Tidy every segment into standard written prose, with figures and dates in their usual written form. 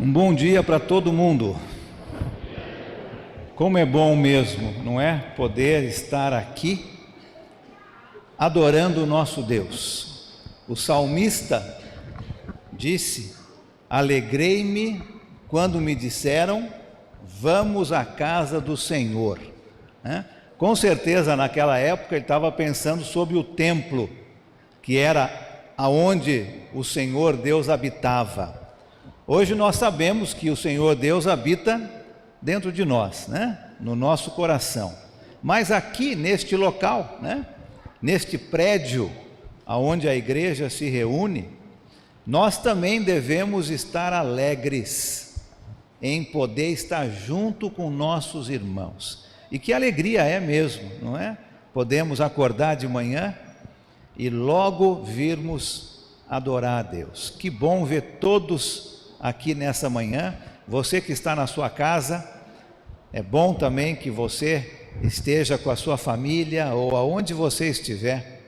Um bom dia para todo mundo. Como é bom mesmo, não é? Poder estar aqui adorando o nosso Deus. O salmista disse: alegrei-me quando me disseram, vamos à casa do Senhor. Com certeza naquela época ele estava pensando sobre o templo, que era aonde o Senhor Deus habitava. Hoje nós sabemos que o Senhor Deus habita dentro de nós, no nosso coração. Mas aqui neste local, neste prédio aonde a igreja se reúne, nós também devemos estar alegres em poder estar junto com nossos irmãos. E que alegria é mesmo, não é? Podemos acordar de manhã e logo virmos adorar a Deus. Que bom ver todos aqui nessa manhã. Você que está na sua casa, é bom também que você esteja com a sua família ou aonde você estiver,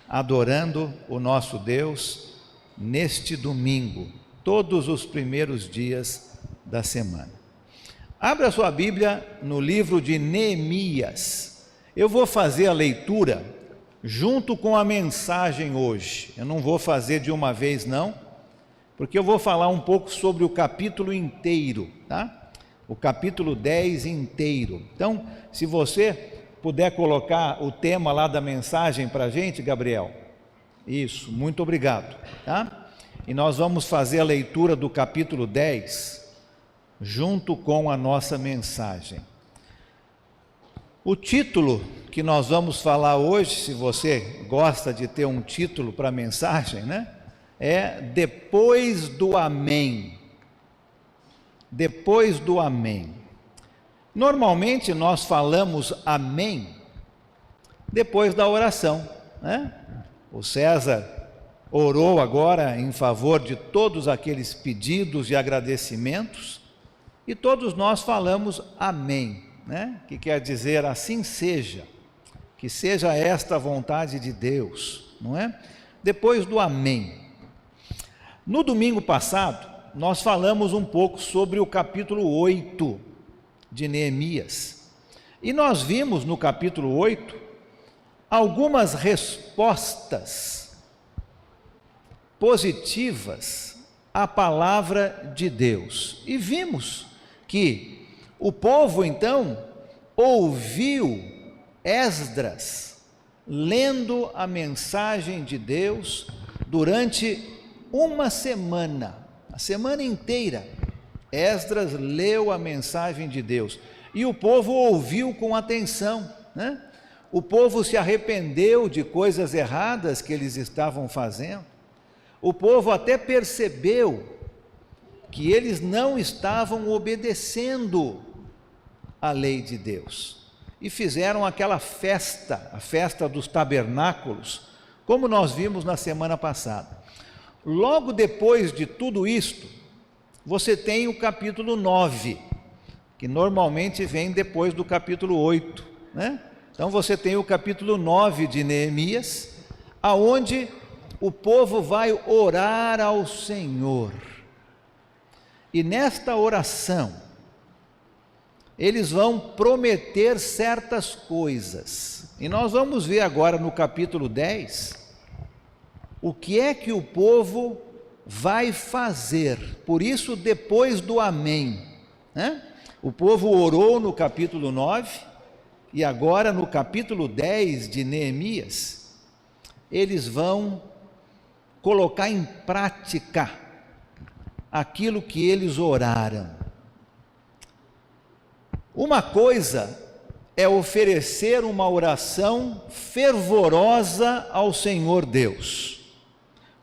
adorando o nosso Deus neste domingo, todos os primeiros dias da semana. Abra a sua Bíblia no livro de Neemias. Eu vou fazer a leitura junto com a mensagem hoje. Eu não vou fazer de uma vez não, porque eu vou falar um pouco sobre o capítulo inteiro, tá? O capítulo 10 inteiro. Então, se você puder colocar o tema lá da mensagem para a gente, Gabriel. Isso, muito obrigado, tá? E nós vamos fazer a leitura do capítulo 10 junto com a nossa mensagem. O título que nós vamos falar hoje, se você gosta de ter um título para a mensagem, é Depois do Amém. Depois do Amém. Normalmente nós falamos Amém depois da oração, O César orou agora em favor de todos aqueles pedidos e agradecimentos, e todos nós falamos Amém, que quer dizer assim seja, que seja esta a vontade de Deus, não é? Depois do Amém. No domingo passado, nós falamos um pouco sobre o capítulo 8 de Neemias. E nós vimos no capítulo 8 algumas respostas positivas à palavra de Deus. E vimos que o povo então ouviu Esdras lendo a mensagem de Deus durante uma semana, a semana inteira. Esdras leu a mensagem de Deus e o povo ouviu com atenção, O povo se arrependeu de coisas erradas que eles estavam fazendo. O povo até percebeu que eles não estavam obedecendo a lei de Deus e fizeram aquela festa, a festa dos tabernáculos, como nós vimos na semana passada. Logo depois de tudo isto, você tem o capítulo 9, que normalmente vem depois do capítulo 8, Então você tem o capítulo 9 de Neemias, aonde o povo vai orar ao Senhor. E nesta oração, eles vão prometer certas coisas. E nós vamos ver agora no capítulo 10, o que é que o povo vai fazer. Por isso, depois do Amém, O povo orou no capítulo 9, e agora no capítulo 10 de Neemias, eles vão colocar em prática aquilo que eles oraram. Uma coisa é oferecer uma oração fervorosa ao Senhor Deus,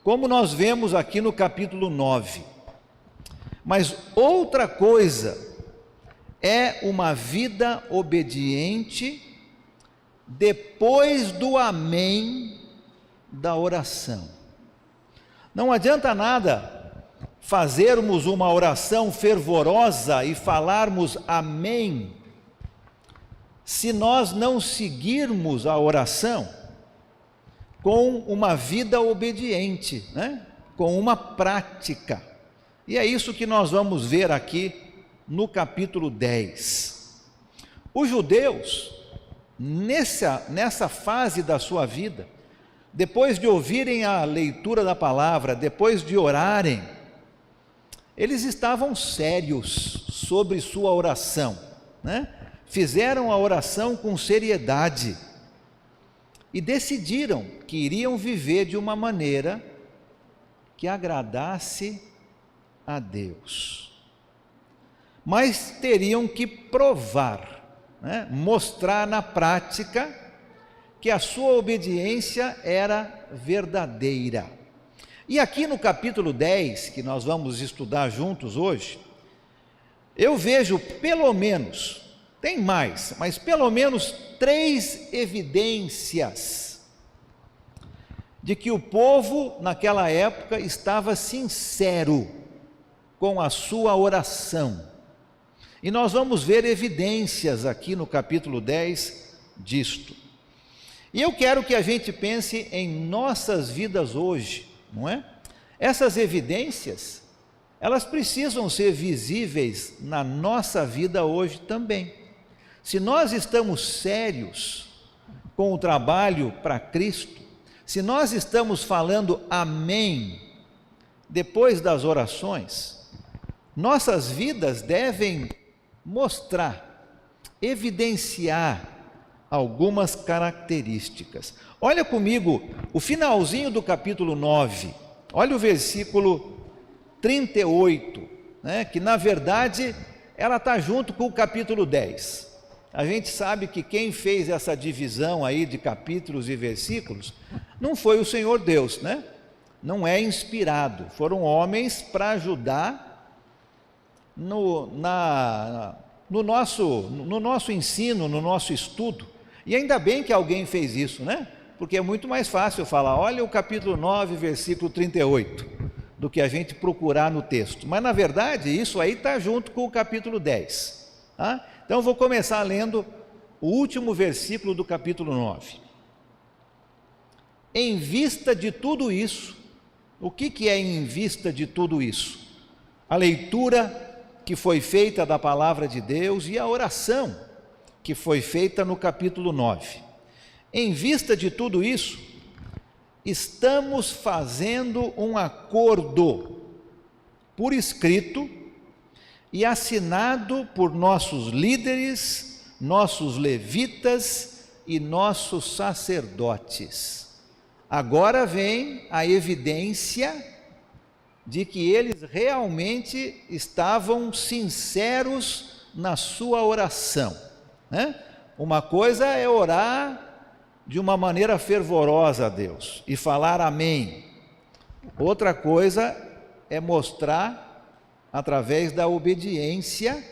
como nós vemos aqui no capítulo 9. Mas outra coisa é uma vida obediente depois do Amém da oração. Não adianta nada fazermos uma oração fervorosa e falarmos Amém, se nós não seguirmos a oração com uma vida obediente, com uma prática. E é isso que nós vamos ver aqui no capítulo 10. Os judeus, nessa fase da sua vida, depois de ouvirem a leitura da palavra, depois de orarem, eles estavam sérios sobre sua oração, né? Fizeram a oração com seriedade e decidiram que iriam viver de uma maneira que agradasse a Deus. Mas teriam que provar, né? Mostrar na prática que a sua obediência era verdadeira. E aqui no capítulo 10, que nós vamos estudar juntos hoje, eu vejo pelo menos, tem mais, mas pelo menos 3 evidências de que o povo naquela época estava sincero com a sua oração. E nós vamos ver evidências aqui no capítulo 10 disto. E eu quero que a gente pense em nossas vidas hoje, não é? Essas evidências, elas precisam ser visíveis na nossa vida hoje também. Se nós estamos sérios com o trabalho para Cristo, se nós estamos falando amém depois das orações, nossas vidas devem mostrar, evidenciar algumas características. Olha comigo o finalzinho do capítulo 9, olha o versículo 38, né, que na verdade ela está junto com o capítulo 10. A gente sabe que quem fez essa divisão aí de capítulos e versículos não foi o Senhor Deus, né? Não é inspirado, foram homens para ajudar no nosso ensino, no nosso estudo. E ainda bem que alguém fez isso, né? Porque é muito mais fácil falar, olha o capítulo 9, versículo 38, do que a gente procurar no texto. Mas na verdade isso aí está junto com o capítulo 10, tá? Então eu vou começar lendo o último versículo do capítulo 9. Em vista de tudo isso, o que é em vista de tudo isso? A leitura que foi feita da palavra de Deus e a oração que foi feita no capítulo 9. Em vista de tudo isso, estamos fazendo um acordo por escrito e assinado por nossos líderes, nossos levitas e nossos sacerdotes. Agora vem a evidência de que eles realmente estavam sinceros na sua oração, né? Uma coisa é orar de uma maneira fervorosa a Deus e falar amém. Outra coisa é mostrar através da obediência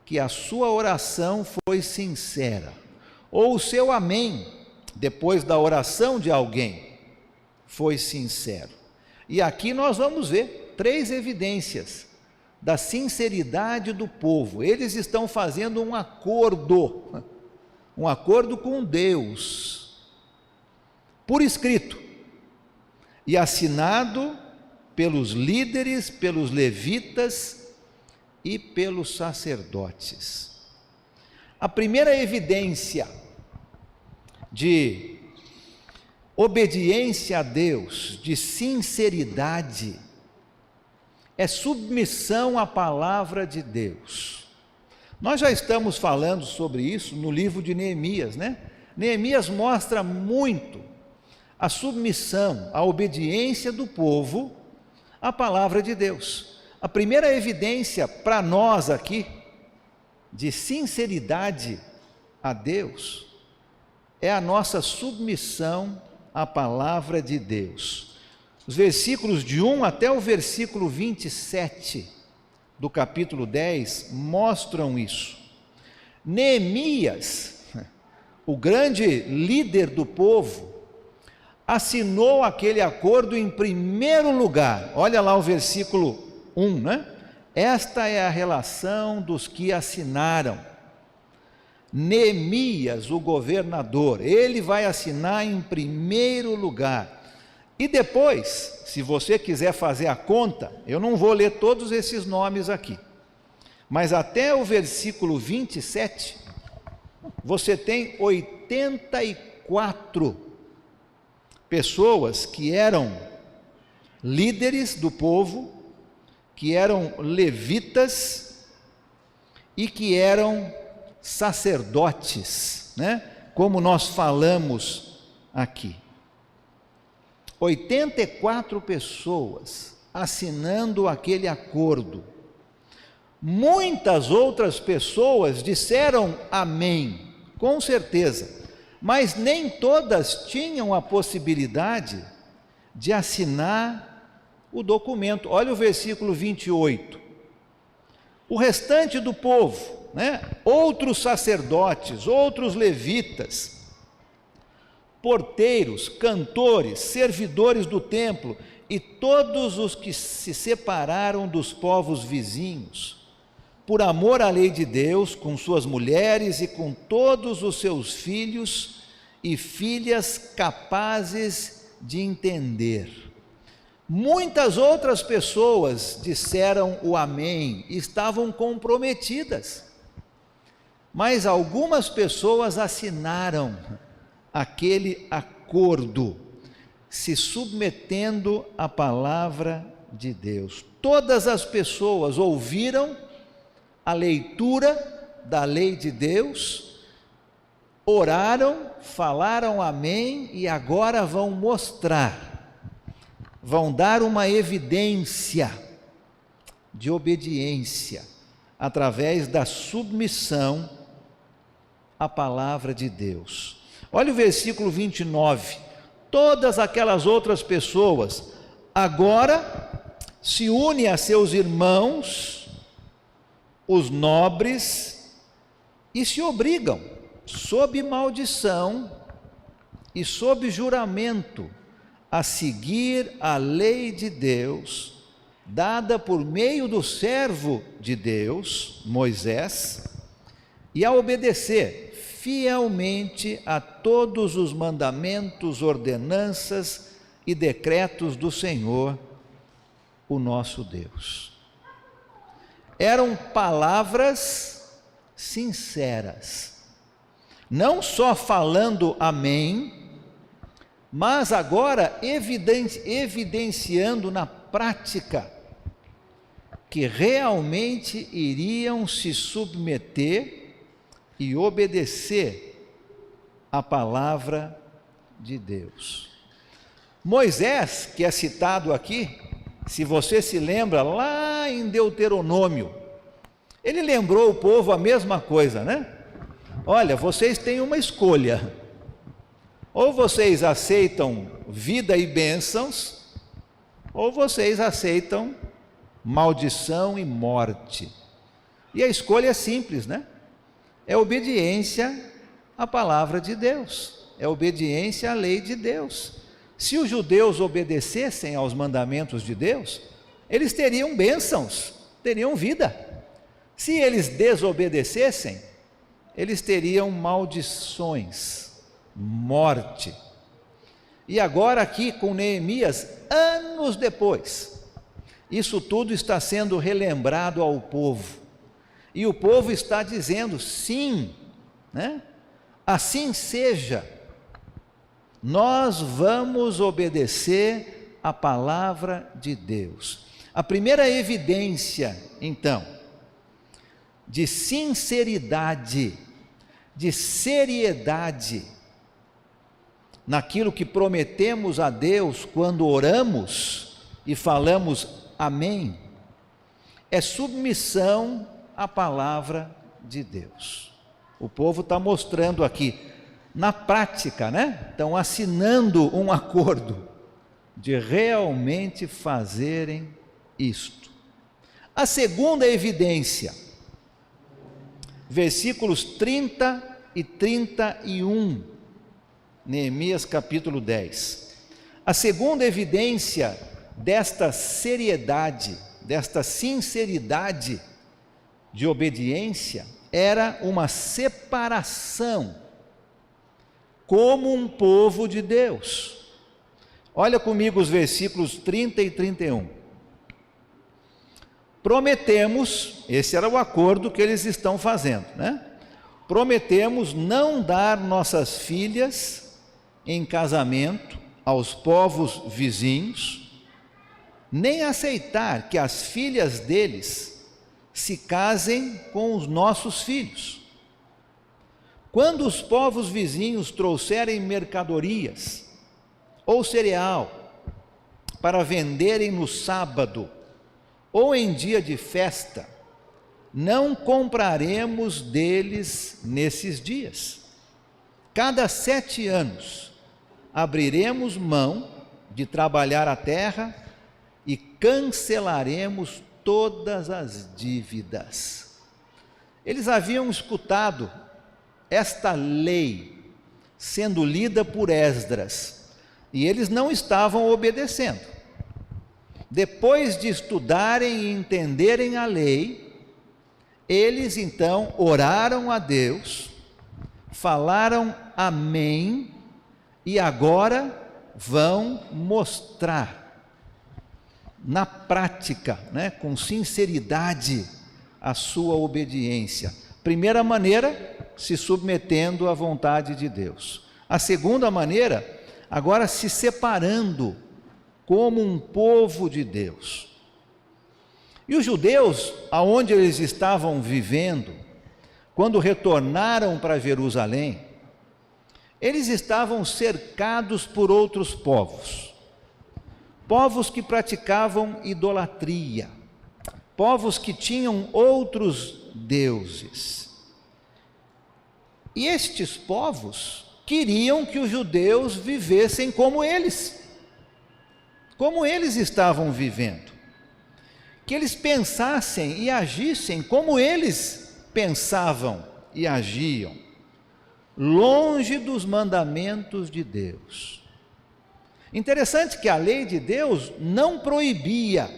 que a sua oração foi sincera, ou o seu amém depois da oração de alguém foi sincero. E aqui nós vamos ver 3 evidências da sinceridade do povo. Eles estão fazendo um acordo com Deus, por escrito, e assinado pelos líderes, pelos levitas e pelos sacerdotes. A primeira evidência de obediência a Deus, de sinceridade, é submissão à palavra de Deus. Nós já estamos falando sobre isso no livro de Neemias, né? Neemias mostra muito a submissão, a obediência do povo à palavra de Deus. A primeira evidência para nós aqui, de sinceridade a Deus, é a nossa submissão à palavra de Deus. Os versículos de 1 até o versículo 27 do capítulo 10 mostram isso. Neemias, o grande líder do povo, assinou aquele acordo em primeiro lugar. Olha lá o versículo 1, né? Esta é a relação dos que assinaram. Neemias, o governador, ele vai assinar em primeiro lugar. E depois, se você quiser fazer a conta, eu não vou ler todos esses nomes aqui, mas até o versículo 27, você tem 84 pessoas que eram líderes do povo, que eram levitas e que eram sacerdotes, né? Como nós falamos aqui. 84 pessoas assinando aquele acordo. Muitas outras pessoas disseram amém, com certeza, mas nem todas tinham a possibilidade de assinar o documento. Olha o versículo 28. O restante do povo, né? Outros sacerdotes, outros levitas, porteiros, cantores, servidores do templo e todos os que se separaram dos povos vizinhos, por amor à lei de Deus, com suas mulheres e com todos os seus filhos e filhas capazes de entender. Muitas outras pessoas disseram o amém, estavam comprometidas, mas algumas pessoas assinaram aquele acordo, se submetendo à palavra de Deus. Todas as pessoas ouviram a leitura da lei de Deus, oraram, falaram amém e agora vão mostrar, vão dar uma evidência de obediência através da submissão à palavra de Deus. Olha o versículo 29. Todas aquelas outras pessoas agora se unem a seus irmãos, os nobres, e se obrigam, sob maldição e sob juramento, a seguir a lei de Deus, dada por meio do servo de Deus, Moisés, e a obedecer fielmente a todos os mandamentos, ordenanças e decretos do Senhor, o nosso Deus. Eram palavras sinceras, não só falando amém, mas agora evidenciando na prática que realmente iriam se submeter e obedecer à palavra de Deus. Moisés, que é citado aqui, se você se lembra, lá em Deuteronômio, ele lembrou o povo a mesma coisa, né? Olha, vocês têm uma escolha. Ou vocês aceitam vida e bênçãos, ou vocês aceitam maldição e morte. E a escolha é simples, né? É obediência à palavra de Deus, é obediência à lei de Deus. Se os judeus obedecessem aos mandamentos de Deus, eles teriam bênçãos, teriam vida. Se eles desobedecessem, eles teriam maldições, morte. E agora aqui com Neemias, anos depois, isso tudo está sendo relembrado ao povo, e o povo está dizendo sim, né? Assim seja, nós vamos obedecer a palavra de Deus. A primeira evidência, então, de sinceridade, de seriedade, naquilo que prometemos a Deus quando oramos e falamos amém, é submissão à palavra de Deus. O povo está mostrando aqui, na prática, né? Estão assinando um acordo de realmente fazerem isto. A segunda evidência, versículos 30 e 31, Neemias capítulo 10. A segunda evidência desta seriedade, desta sinceridade de obediência, era uma separação como um povo de Deus. Olha comigo os versículos 30 e 31. Prometemos, esse era o acordo que eles estão fazendo, né? Prometemos não dar nossas filhas em casamento aos povos vizinhos, nem aceitar que as filhas deles se casem com os nossos filhos. Quando os povos vizinhos trouxerem mercadorias ou cereal para venderem no sábado ou em dia de festa, não compraremos deles nesses dias. Cada 7 anos abriremos mão de trabalhar a terra e cancelaremos todas as dívidas. Eles haviam escutado esta lei sendo lida por Esdras e eles não estavam obedecendo. Depois de estudarem e entenderem a lei, eles então oraram a Deus, falaram amém e agora vão mostrar na prática, né, com sinceridade, a sua obediência. Primeira maneira, se submetendo à vontade de Deus. A segunda maneira, agora se separando como um povo de Deus. E os judeus, aonde eles estavam vivendo, quando retornaram para Jerusalém, eles estavam cercados por outros povos. Povos que praticavam idolatria, povos que tinham outros deuses. E estes povos queriam que os judeus vivessem como eles estavam vivendo, que eles pensassem e agissem como eles pensavam e agiam, longe dos mandamentos de Deus. Interessante que a lei de Deus não proibia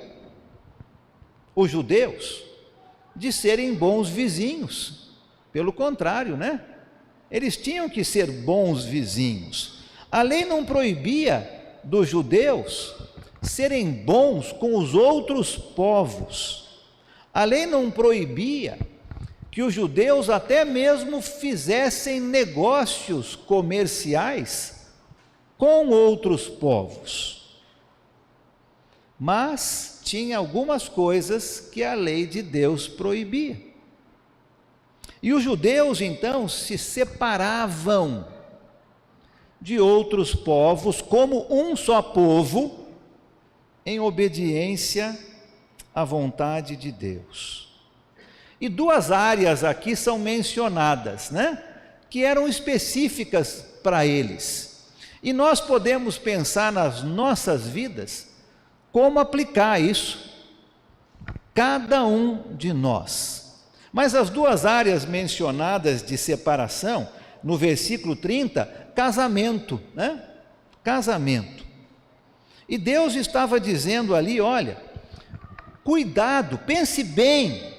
os judeus de serem bons vizinhos. Pelo contrário, né? Eles tinham que ser bons vizinhos. A lei não proibia dos judeus serem bons com os outros povos. A lei não proibia que os judeus até mesmo fizessem negócios comerciais com outros povos. Mas tinha algumas coisas que a lei de Deus proibia. E os judeus então se separavam de outros povos como um só povo, em obediência à vontade de Deus. E 2 áreas aqui são mencionadas, né? Que eram específicas para eles. E nós podemos pensar nas nossas vidas como aplicar isso, cada um de nós. Mas as 2 áreas mencionadas de separação, no versículo 30, casamento, né? Casamento. E Deus estava dizendo ali, olha, cuidado, pense bem,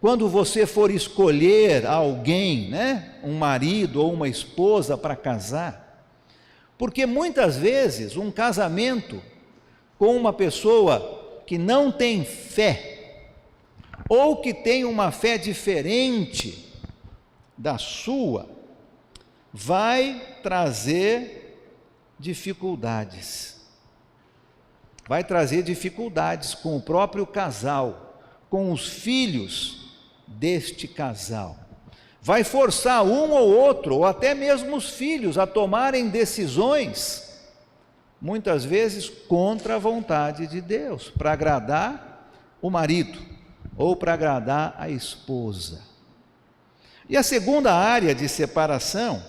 quando você for escolher alguém, né? Um marido ou uma esposa para casar, porque muitas vezes um casamento com uma pessoa que não tem fé, ou que tem uma fé diferente da sua, vai trazer dificuldades. Vai trazer dificuldades com o próprio casal, com os filhos deste casal. Vai forçar um ou outro, ou até mesmo os filhos, a tomarem decisões, muitas vezes contra a vontade de Deus, para agradar o marido, ou para agradar a esposa. E a segunda área de separação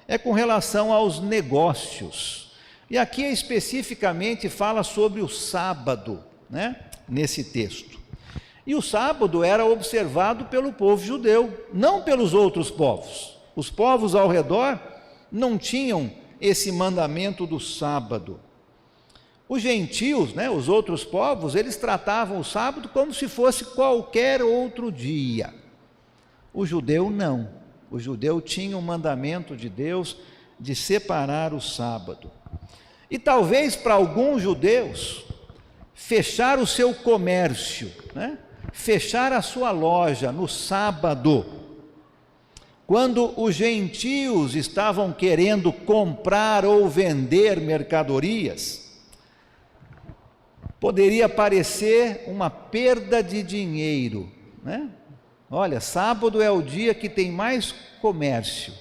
é com relação aos negócios. E aqui especificamente fala sobre o sábado, né? Nesse texto. E o sábado era observado pelo povo judeu, não pelos outros povos. Os povos ao redor não tinham esse mandamento do sábado. Os gentios, né, os outros povos, eles tratavam o sábado como se fosse qualquer outro dia. O judeu não. O judeu tinha o mandamento de Deus de separar o sábado. E talvez para alguns judeus, fechar o seu comércio, né? Fechar a sua loja no sábado, quando os gentios estavam querendo comprar ou vender mercadorias, poderia parecer uma perda de dinheiro, né? Olha, sábado é o dia que tem mais comércio.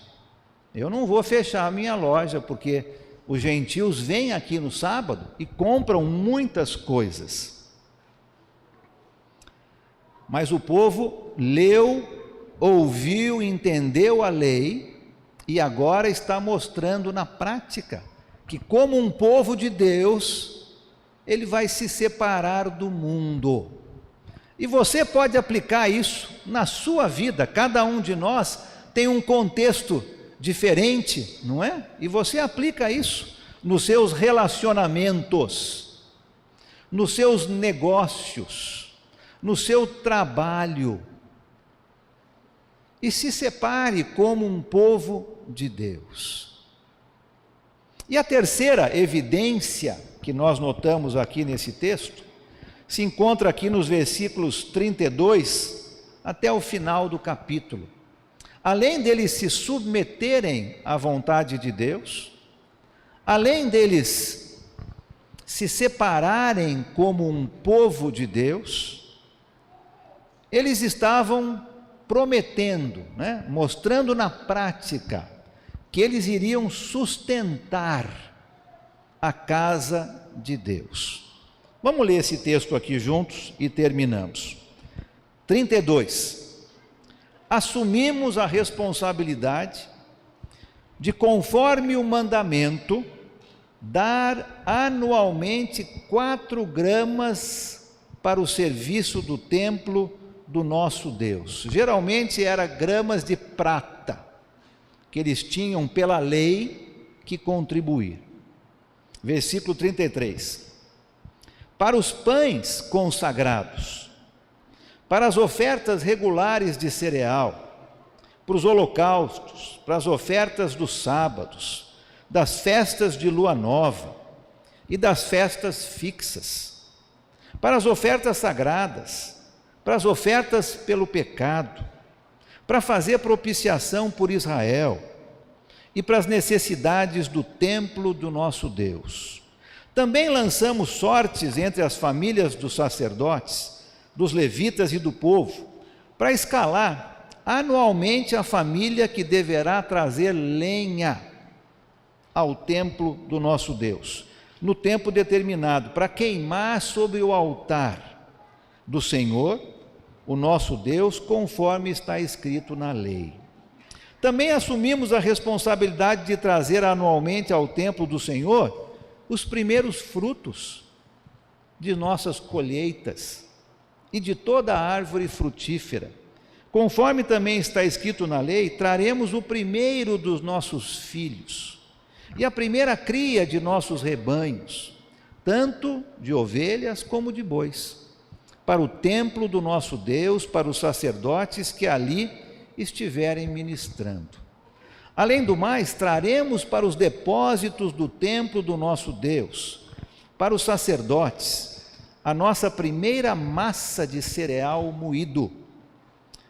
Eu não vou fechar a minha loja, porque os gentios vêm aqui no sábado e compram muitas coisas. Mas o povo leu, ouviu, entendeu a lei e agora está mostrando na prática que, como um povo de Deus, ele vai se separar do mundo. E você pode aplicar isso na sua vida. Cada um de nós tem um contexto diferente, não é? E você aplica isso nos seus relacionamentos, nos seus negócios, no seu trabalho. E se separe como um povo de Deus. E a terceira evidência que nós notamos aqui nesse texto se encontra aqui nos versículos 32 até o final do capítulo. Além deles se submeterem à vontade de Deus, além deles se separarem como um povo de Deus, eles estavam prometendo, né, mostrando na prática que eles iriam sustentar a casa de Deus. Vamos ler esse texto aqui juntos e terminamos. 32. Assumimos a responsabilidade de, conforme o mandamento, dar anualmente 4 gramas para o serviço do templo do nosso Deus. Geralmente era gramas de prata, que eles tinham pela lei que contribuir. Versículo 33. Para os pães consagrados, para as ofertas regulares de cereal, para os holocaustos, para as ofertas dos sábados, das festas de lua nova e das festas fixas, para as ofertas sagradas, para as ofertas pelo pecado, para fazer propiciação por Israel e para as necessidades do templo do nosso Deus. Também lançamos sortes entre as famílias dos sacerdotes, dos levitas e do povo, para escalar anualmente a família que deverá trazer lenha ao templo do nosso Deus, no tempo determinado, para queimar sobre o altar do Senhor, o nosso Deus, conforme está escrito na lei. Também assumimos a responsabilidade de trazer anualmente ao templo do Senhor os primeiros frutos de nossas colheitas e de toda a árvore frutífera. Conforme também está escrito na lei, traremos o primeiro dos nossos filhos e a primeira cria de nossos rebanhos, tanto de ovelhas como de bois, para o templo do nosso Deus, para os sacerdotes que ali estiverem ministrando. Além do mais, traremos para os depósitos do templo do nosso Deus, para os sacerdotes, a nossa primeira massa de cereal moído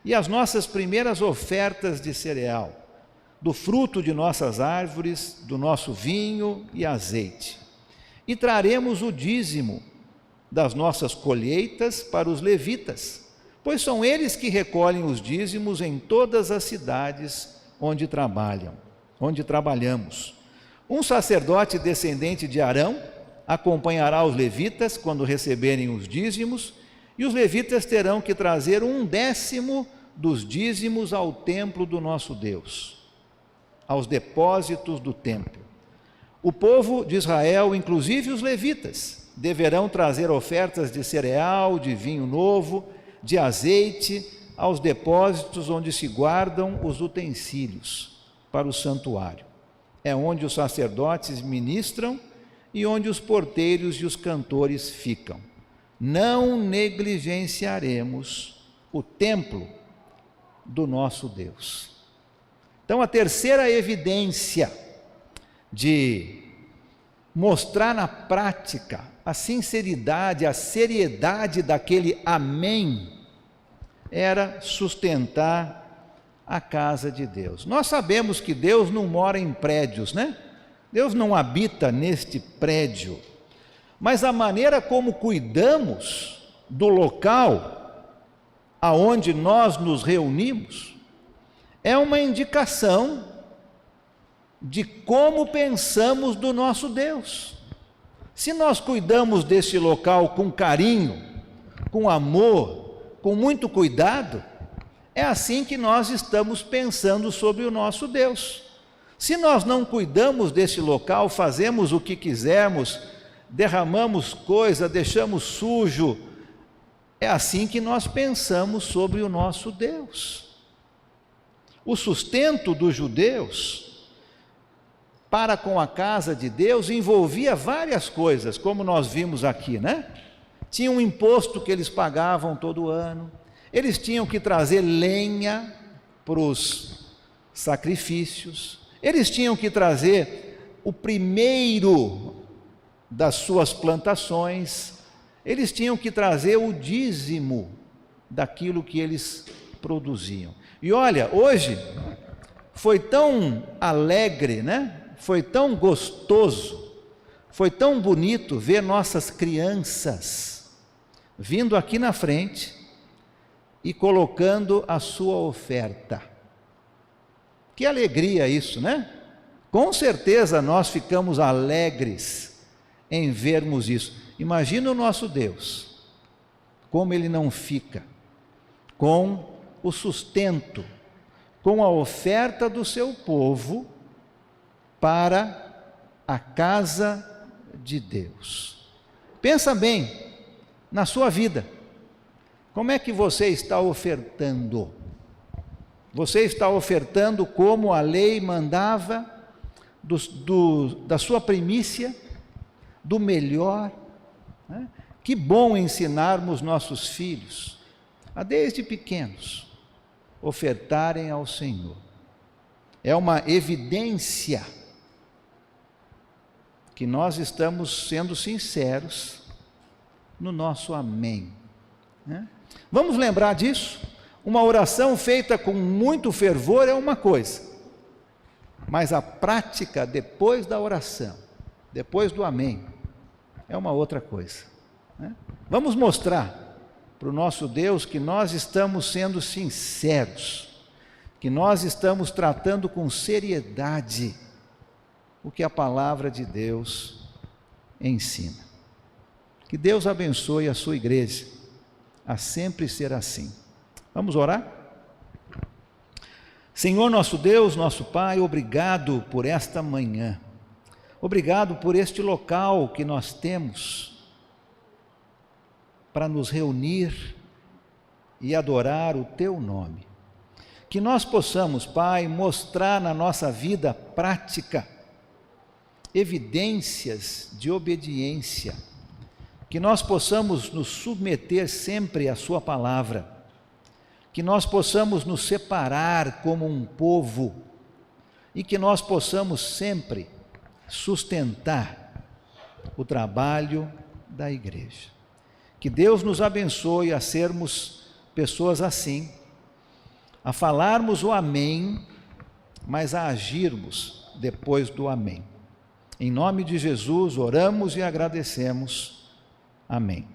e as nossas primeiras ofertas de cereal, do fruto de nossas árvores, do nosso vinho e azeite. E traremos o dízimo das nossas colheitas para os levitas, pois são eles que recolhem os dízimos em todas as cidades onde trabalhamos. Um sacerdote descendente de Arão acompanhará os levitas quando receberem os dízimos, e os levitas terão que trazer 1/10 dos dízimos ao templo do nosso Deus, aos depósitos do templo. O povo de Israel, inclusive os levitas, deverão trazer ofertas de cereal, de vinho novo, de azeite, aos depósitos onde se guardam os utensílios para o santuário. É onde os sacerdotes ministram e onde os porteiros e os cantores ficam. Não negligenciaremos o templo do nosso Deus. Então, a terceira evidência de mostrar na prática a sinceridade, a seriedade daquele amém, era sustentar a casa de Deus. Nós sabemos que Deus não mora em prédios, né? Deus não habita neste prédio, mas a maneira como cuidamos do local aonde nós nos reunimos é uma indicação de como pensamos do nosso Deus. Se nós cuidamos desse local com carinho, com amor, com muito cuidado, é assim que nós estamos pensando sobre o nosso Deus. Se nós não cuidamos desse local, fazemos o que quisermos, derramamos coisa, deixamos sujo, é assim que nós pensamos sobre o nosso Deus. O sustento dos judeus para com a casa de Deus envolvia várias coisas, como nós vimos aqui, né? Tinha um imposto que eles pagavam todo ano, eles tinham que trazer lenha para os sacrifícios, eles tinham que trazer o primeiro das suas plantações, eles tinham que trazer o dízimo daquilo que eles produziam. E olha, hoje foi tão alegre, né? Foi tão gostoso, foi tão bonito ver nossas crianças vindo aqui na frente e colocando a sua oferta. Que alegria isso, né? Com certeza nós ficamos alegres em vermos isso. Imagina o nosso Deus, como Ele não fica com o sustento, com a oferta do seu povo para a casa de Deus. Pensa bem na sua vida, como é que você está ofertando? Você está ofertando como a lei mandava, da sua primícia, do melhor, né? Que bom ensinarmos nossos filhos, a desde pequenos, ofertarem ao Senhor. É uma evidência que nós estamos sendo sinceros no nosso amém, né? Vamos lembrar disso? Uma oração feita com muito fervor é uma coisa, mas a prática depois da oração, depois do amém, é uma outra coisa, né? Vamos mostrar para o nosso Deus que nós estamos sendo sinceros, que nós estamos tratando com seriedade o que a palavra de Deus ensina. Que Deus abençoe a sua igreja a sempre ser assim. Vamos orar? Senhor nosso Deus, nosso Pai, obrigado por esta manhã, obrigado por este local que nós temos para nos reunir e adorar o Teu nome. Que nós possamos, Pai, mostrar na nossa vida prática evidências de obediência, que nós possamos nos submeter sempre à Sua palavra, que nós possamos nos separar como um povo e que nós possamos sempre sustentar o trabalho da igreja. Que Deus nos abençoe a sermos pessoas assim, a falarmos o amém, mas a agirmos depois do amém. Em nome de Jesus oramos e agradecemos. Amém.